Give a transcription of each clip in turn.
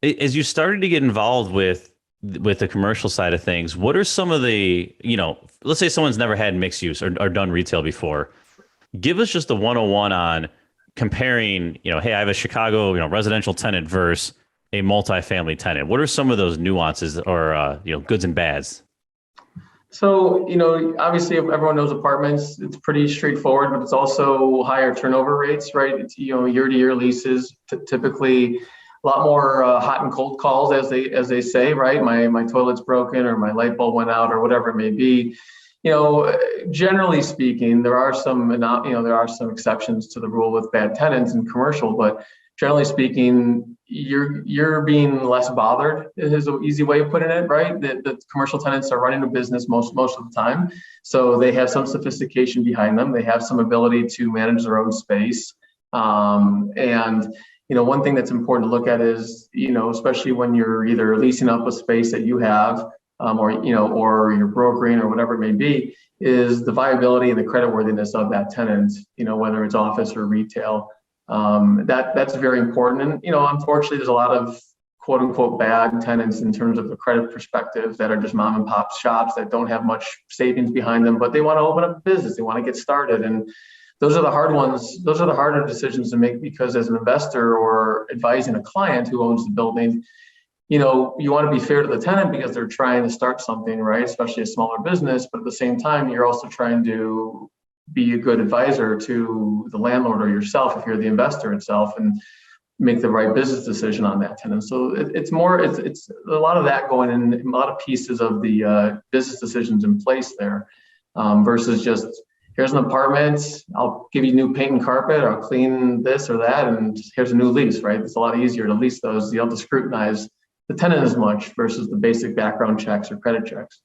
As you started to get involved with the commercial side of things, what are some of the, let's say someone's never had mixed use or done retail before. Give us just a 101 on comparing, hey, I have a Chicago, residential tenant versus a multifamily tenant. What are some of those nuances or, goods and bads? So, obviously everyone knows apartments, it's pretty straightforward, but it's also higher turnover rates, right? It's, year to year leases, typically a lot more hot and cold calls, as they say, right? My toilet's broken, or my light bulb went out, or whatever it may be. Generally speaking, there are some exceptions to the rule with bad tenants in commercial, but generally speaking, you're being less bothered is an easy way of putting it, right? The commercial tenants are running a business most of the time, so they have some sophistication behind them. They have some ability to manage their own space, and one thing that's important to look at is, especially when you're either leasing up a space that you have, or you're brokering or whatever it may be, is the viability and the creditworthiness of that tenant, whether it's office or retail. That's very important. And, unfortunately, there's a lot of quote unquote bad tenants in terms of the credit perspective that are just mom and pop shops that don't have much savings behind them, but they want to open up a business. They want to get started. And those are the hard ones. Those are the harder decisions to make, because as an investor or advising a client who owns the building, you want to be fair to the tenant because they're trying to start something, right? Especially a smaller business. But at the same time, you're also trying to be a good advisor to the landlord or yourself if you're the investor itself, and make the right business decision on that tenant. So it's a lot of that going in, a lot of pieces of the business decisions in place there, versus just, here's an apartment, I'll give you new paint and carpet, or I'll clean this or that, and here's a new lease, right? It's a lot easier to lease those. You don't have to scrutinize the tenant as much versus the basic background checks or credit checks.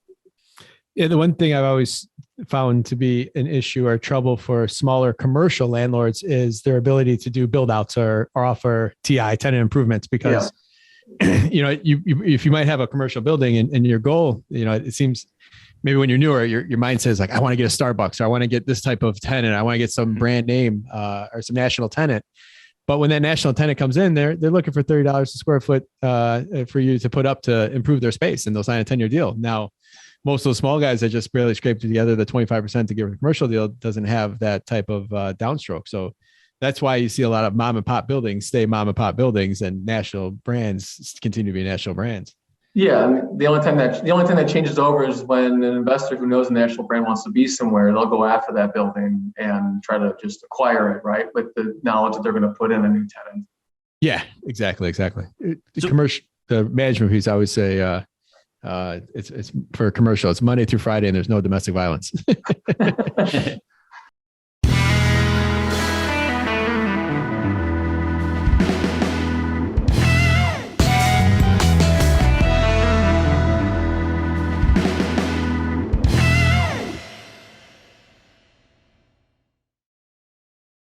Yeah, the one thing I've always found to be an issue or trouble for smaller commercial landlords is their ability to do build outs or offer TI, tenant improvements, because if you might have a commercial building and your goal, it seems maybe when you're newer, your mind says like, I want to get a Starbucks, or I want to get this type of tenant, I want to get some brand name or some national tenant. But when that national tenant comes in, they're looking for $30 a square foot for you to put up to improve their space, and they'll sign a 10-year deal. Now, most of those small guys that just barely scrape together the 25% to give a commercial deal doesn't have that type of downstroke. So that's why you see a lot of mom and pop buildings stay mom and pop buildings, and national brands continue to be national brands. Yeah, and the only thing that changes over is when an investor who knows a national brand wants to be somewhere, they'll go after that building and try to just acquire it, right? With the knowledge that they're going to put in a new tenant. Yeah, exactly. The management piece, I always say, it's for commercial. It's Monday through Friday, and there's no domestic violence.